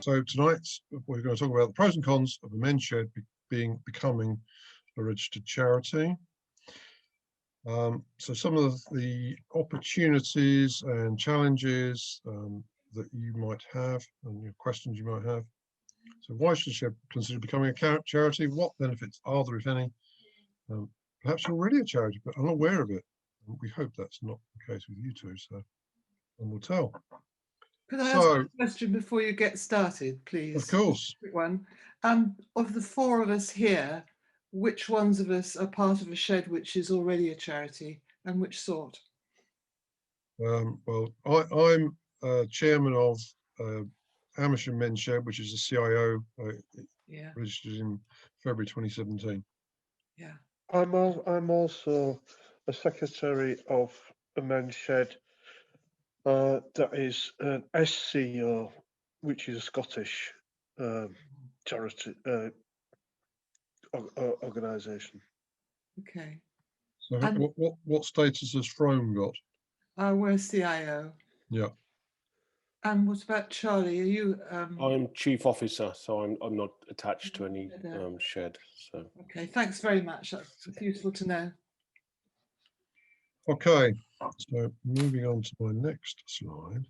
So tonight we're going to talk about the pros and cons of a men's shed becoming a registered charity. So some of the opportunities and challenges that you might have and your questions you might have. So why should Shed consider becoming a charity? What benefits are there, if any? Perhaps you're already a charity, but unaware of it. And we hope that's not the case with you two, so and we'll tell. Could I ask a question before you get started, please? Of course. Quick one. Of the four of us here, which ones of us are part of a shed which is already a charity, and which sort? Well, I'm chairman of Amersham Men's Shed, which is a CIO registered in February 2017. Yeah. I'm also a secretary of a men's shed that is an SCO, which is a Scottish charity organisation. Okay. So what status has Frome got? We're CIO. Yeah. And what about Charlie? Are you? I'm chief officer, so I'm not attached to any shed. So. Okay, thanks very much. That's useful to know. Okay, so moving on to my next slide.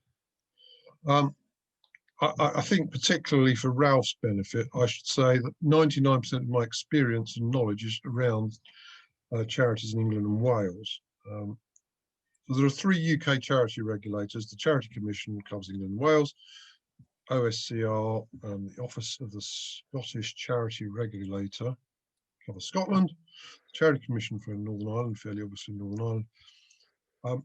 I think particularly for Ralph's benefit, I should say that 99% of my experience and knowledge is around charities in England and Wales. So there are 3 UK charity regulators. The Charity Commission covers England and Wales, OSCR, the Office of the Scottish Charity Regulator covers Scotland, Charity Commission for Northern Ireland, fairly obviously Northern Ireland.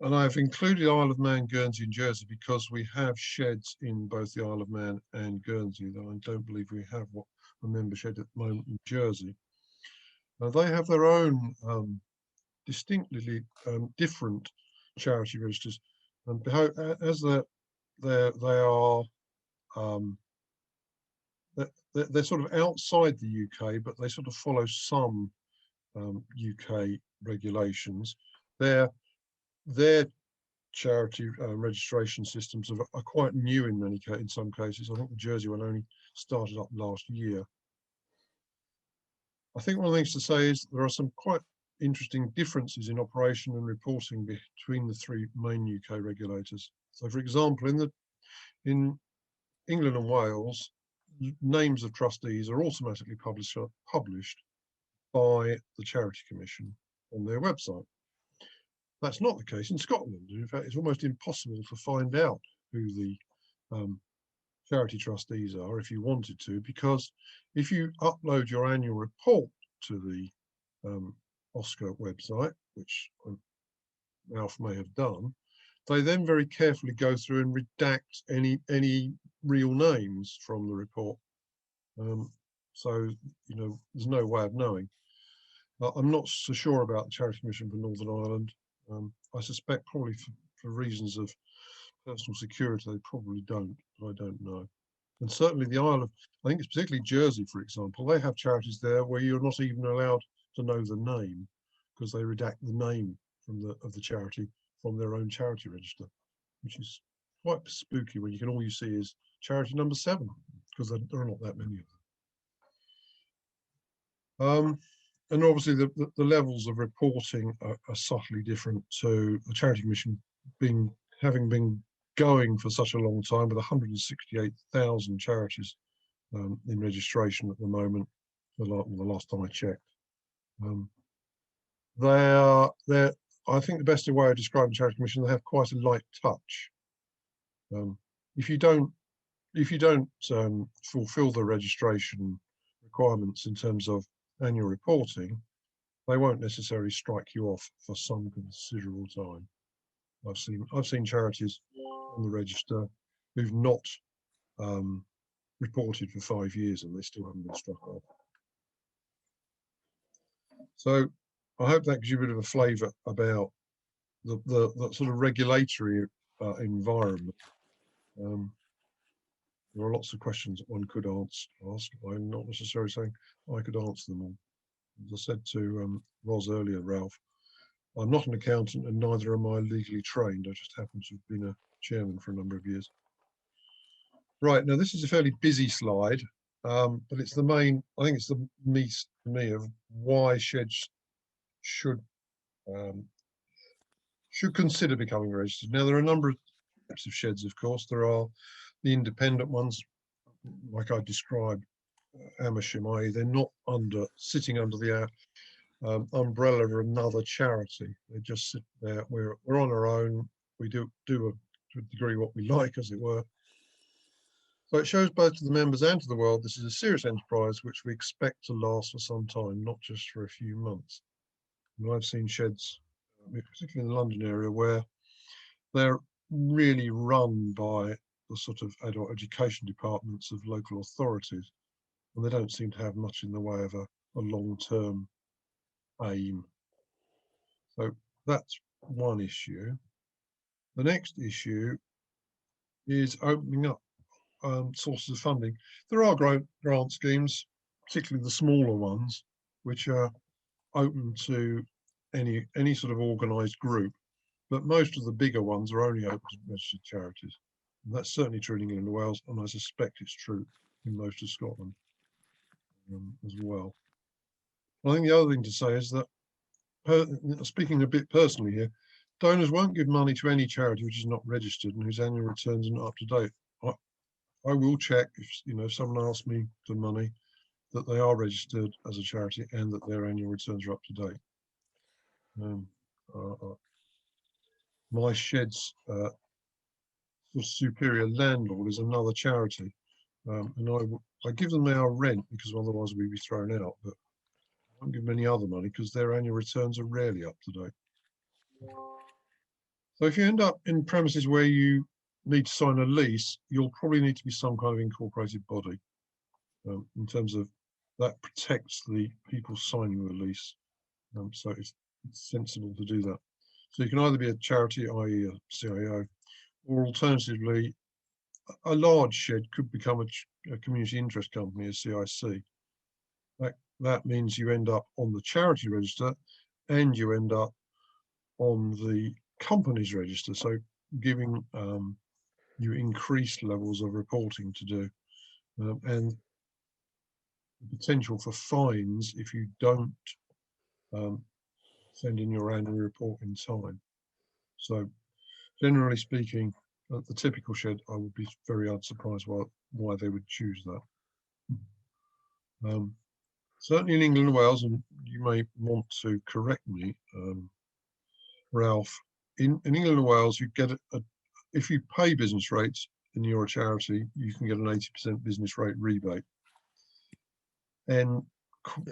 And I've included Isle of Man, Guernsey and Jersey because we have sheds in both the Isle of Man and Guernsey, though I don't believe we have a member shed at the moment in Jersey. They have their own distinctly different charity registers, and as they're sort of outside the UK, but they sort of follow some UK regulations. Their charity registration systems are quite new in some cases. I think the Jersey one only started up last year. I think one of the things to say is there are some quite interesting differences in operation and reporting between the 3 main UK regulators. So, for example, in England and Wales, names of trustees are automatically published by the Charity Commission on their website. That's not the case in Scotland. In fact, it's almost impossible to find out who the charity trustees are if you wanted to, because if you upload your annual report to the OSCR website, which Ralph may have done, they then very carefully go through and redact any real names from the report. So, you know, there's no way of knowing. I'm not so sure about the Charity Commission for Northern Ireland. I suspect probably for reasons of personal security, they probably don't, but I don't know. And certainly the Isle of, I think it's particularly Jersey, for example, they have charities there where you're not even allowed to know the name because they redact the name of the charity from their own charity register, which is quite spooky when all you see is charity number 7, because there are not that many of them. And obviously the levels of reporting are subtly different to the Charity Commission having been going for such a long time with 168,000 charities in registration at the moment, the last time I checked. I think the best way of describing Charity Commission, they have quite a light touch. If you don't fulfil the registration requirements in terms of annual reporting, they won't necessarily strike you off for some considerable time. I've seen charities on the register who've not reported for 5 years and they still haven't been struck off. So I hope that gives you a bit of a flavour about the sort of regulatory environment. There are lots of questions that one could ask. I'm not necessarily saying I could answer them all. As I said to Ros earlier, Ralph, I'm not an accountant and neither am I legally trained. I just happen to have been a chairman for a number of years. Right, now this is a fairly busy slide, but it's the main, I think it's the meat to me of why sheds should consider becoming registered. Now, there are a number of types of sheds, of course. There are the independent ones, like I described, Amersham, i.e. they're not sitting under the umbrella of another charity. They just sit there. We're on our own. We do to a degree what we like, as it were. So it shows both to the members and to the world this is a serious enterprise which we expect to last for some time, not just for a few months. And I've seen sheds, particularly in the London area, where they're really run by the sort of adult education departments of local authorities, and they don't seem to have much in the way of a long-term aim. So that's one issue. The next issue is opening up sources of funding. There are grant schemes, particularly the smaller ones, which are open to any sort of organised group, but most of the bigger ones are only open to registered charities. And that's certainly true in England and Wales, and I suspect it's true in most of Scotland as well. I think the other thing to say is that, speaking a bit personally here, donors won't give money to any charity which is not registered and whose annual returns are not up to date. I will check if someone asks me for money that they are registered as a charity and that their annual returns are up to date. My shed's superior landlord is another charity, and I give them our rent because otherwise we'd be thrown out, but I won't give them any other money because their annual returns are rarely up to date. So if you end up in premises where you need to sign a lease, you'll probably need to be some kind of incorporated body, in terms of that protects the people signing the lease. So it's sensible to do that. So you can either be a charity, i.e. a CIO, or alternatively, a large shed could become a community interest company, a CIC. That means you end up on the charity register and you end up on the company's register, so giving you increased levels of reporting to do, and the potential for fines if you don't send in your annual report in time. So generally speaking, the typical shed, I would be very unsurprised why they would choose that. Certainly in England and Wales, and you may want to correct me, Ralph, in England and Wales, you get if you pay business rates and you're a charity, you can get an 80% business rate rebate. And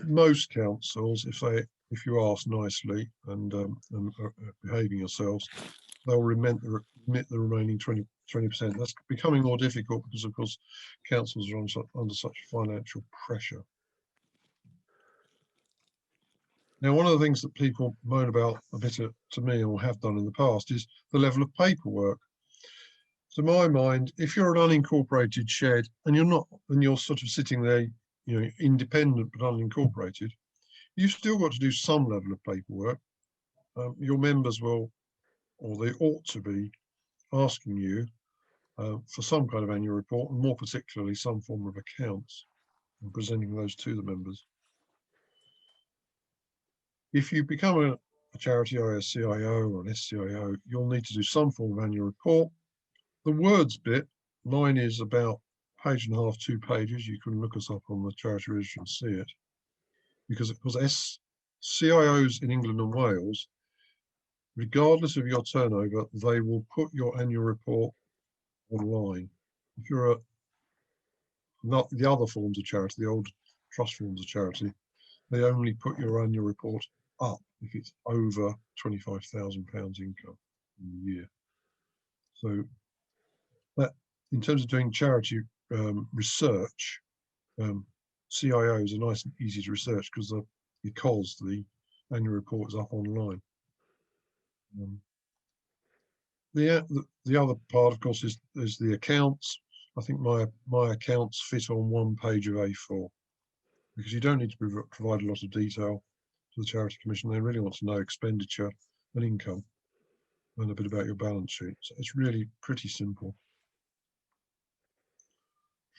most councils, if you ask nicely and behaving yourselves, they'll remit the remaining 20%. That's becoming more difficult because, of course, councils are under such financial pressure. Now, one of the things that people moan about a bit to me, or have done in the past, is the level of paperwork. To my mind, if you're an unincorporated shed and you're sort of sitting there, independent but unincorporated, you've still got to do some level of paperwork. Your members will, or they ought to be, asking you for some kind of annual report, and more particularly some form of accounts, and presenting those to the members. If you become a charity or a CIO or an SCIO, you'll need to do some form of annual report. The words bit, mine is about a page and a half, 2 pages. You can look us up on the charity register and see it. Because CIOs in England and Wales, regardless of your turnover, they will put your annual report online. If you're not the other forms of charity, the old trust forms of charity, they only put your annual report up if it's over £25,000 income in the year. So that, in terms of doing charity research, CIOs are nice and easy to research because the annual report is up online. The other part, of course, is the accounts. I think my accounts fit on 1 page of A4 because you don't need to provide a lot of detail to the Charity Commission. They really want to know expenditure and income and a bit about your balance sheet. So it's really pretty simple.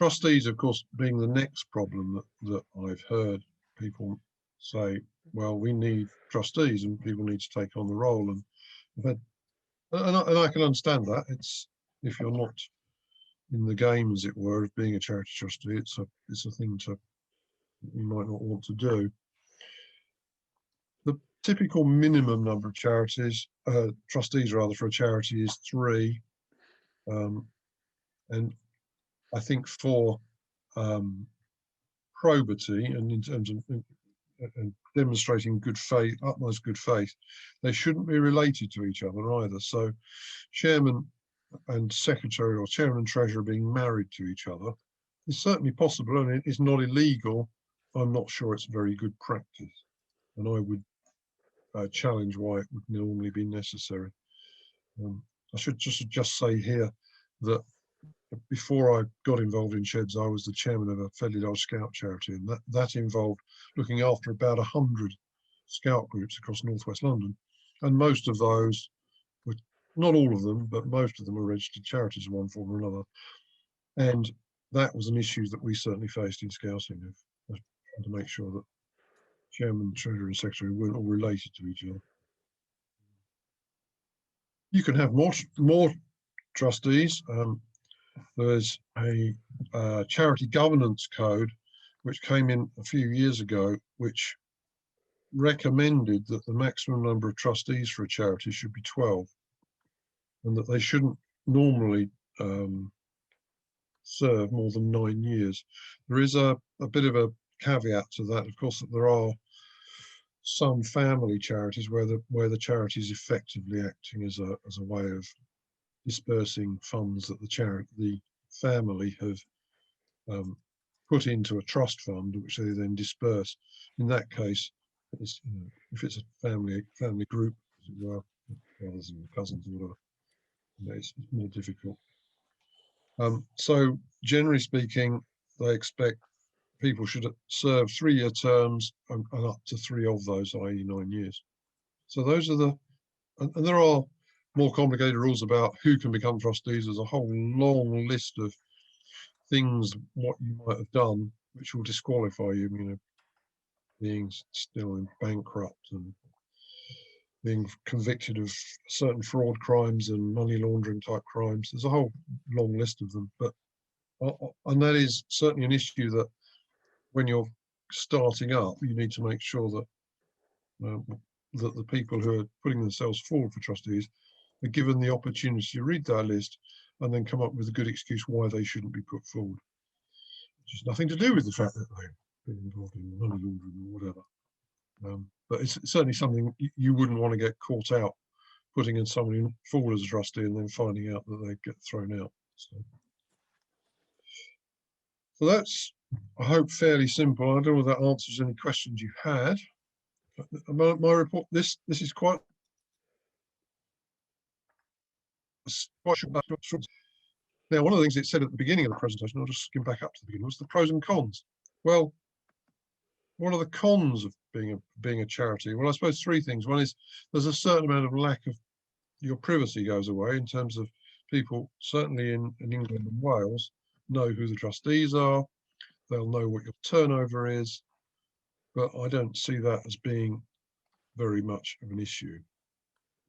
Trustees, of course, being the next problem that I've heard people say, well, we need trustees and people need to take on the role. And I've had, and I can understand that. It's, if you're not in the game, as it were, of being a charity trustee, it's a thing you might not want to do. The typical minimum number of trustees rather, for a charity is 3. And I think for probity and in terms of and demonstrating good faith, utmost good faith, they shouldn't be related to each other either. So chairman and secretary, or chairman and treasurer, being married to each other is certainly possible, and it is not illegal. I'm not sure it's very good practice, and I would challenge why it would normally be necessary. I should just say here that before I got involved in sheds, I was the chairman of a fairly large scout charity, and that involved looking after about 100 scout groups across northwest London, and most of those were, not all of them, but most of them were registered charities in one form or another. And that was an issue that we certainly faced in scouting, of trying to make sure that chairman, treasurer and secretary weren't all related to each other. You can have more trustees. There's a charity governance code which came in a few years ago, which recommended that the maximum number of trustees for a charity should be 12, and that they shouldn't normally serve more than 9 years. There is a bit of a caveat to that, of course, that there are some family charities where the charity is effectively acting as a way of dispersing funds that the family have put into a trust fund, which they then disperse. In that case, it's, if it's a family group, as it were, brothers and cousins or whatever, it's more difficult. So generally speaking, they expect people should serve 3-year terms and up to 3 of those, i.e. 9 years. So those are and there are more complicated rules about who can become trustees. There's a whole long list of things, what you might have done, which will disqualify you, being still in bankrupt and being convicted of certain fraud crimes and money laundering type crimes. There's a whole long list of them, but and that is certainly an issue that when you're starting up, you need to make sure that that the people who are putting themselves forward for trustees are given the opportunity to read that list and then come up with a good excuse why they shouldn't be put forward. Which has nothing to do with the fact that they've been involved in money laundering or whatever. But it's certainly something you wouldn't want to get caught out putting in someone forward as a trustee and then finding out that they get thrown out. So that's, I hope, fairly simple. I don't know if that answers any questions you had. My report, this is quite now, one of the things it said at the beginning of the presentation, I'll just skim back up to the beginning, was the pros and cons. Well, what are the cons of being a charity? Well, I suppose 3 things. One is there's a certain amount of lack of, your privacy goes away in terms of people, certainly in England and Wales, know who the trustees are. They'll know what your turnover is, but I don't see that as being very much of an issue.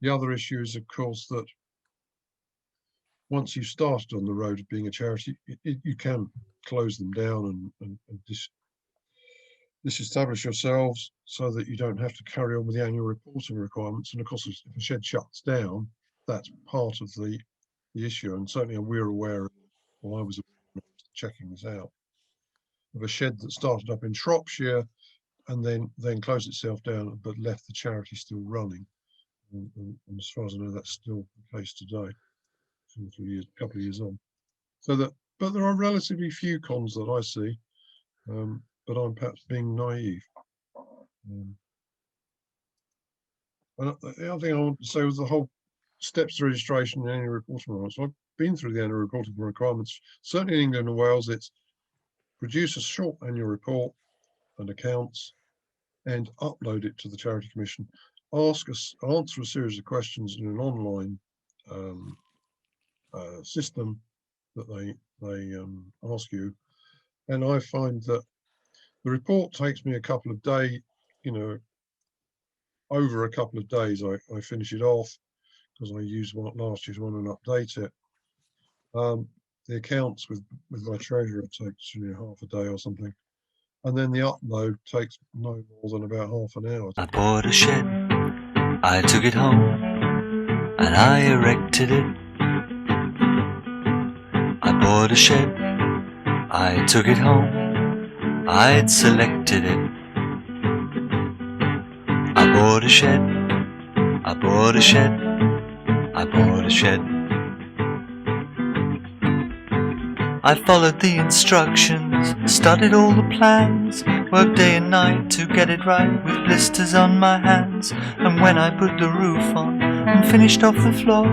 The other issue is, of course, that once you've started on the road of being a charity, you can close them down and disestablish yourselves so that you don't have to carry on with the annual reporting requirements. And of course, if a shed shuts down, that's part of the issue. And certainly we're aware, or I was checking this out, of a shed that started up in Shropshire and then closed itself down, but left the charity still running. And as far as I know, that's still the case today, 2 or 3 years, a couple of years on. But there are relatively few cons that I see, but I'm perhaps being naive. And the other thing I want to say was the whole steps to registration and annual reporting requirements. I've been through the annual reporting requirements. Certainly in England and Wales, it's produce a short annual report and accounts and upload it to the Charity Commission. Answer a series of questions in an online system that they ask you, And I find that the report takes me a couple of days, over a couple of days, I finish it off because I use last year's one and update it. The accounts with my treasurer takes half a day or something. And then the upload takes no more than about half an hour. I bought a shed, I took it home, and I erected it. I bought a shed, I took it home, I'd selected it. I bought a shed, I bought a shed, I bought a shed. I followed the instructions, studied all the plans, worked day and night to get it right with blisters on my hands. And when I put the roof on and finished off the floor,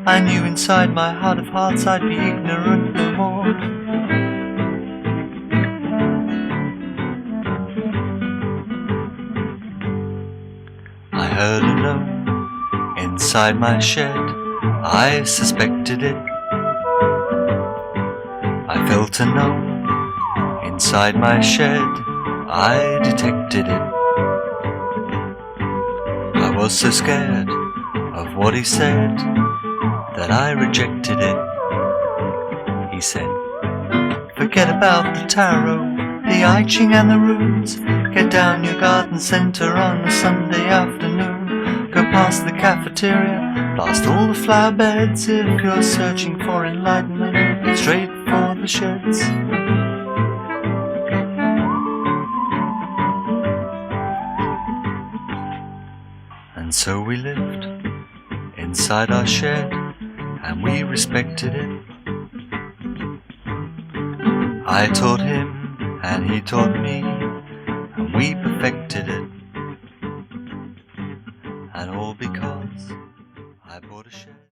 I knew inside my heart of hearts I'd be ignorant no more. I heard a note inside my shed, I suspected it. I felt a note inside my shed, I detected it. I was so scared of what he said that I rejected it. He said, forget about the tarot, the I Ching and the runes. Get down your garden centre on a Sunday afternoon. Go past the cafeteria, blast all the flower beds. If you're searching for enlightenment, get straight for the sheds. And so we lived inside our shed, and we respected it. I taught him, and he taught me, and we perfected it. And all because I bought a shed.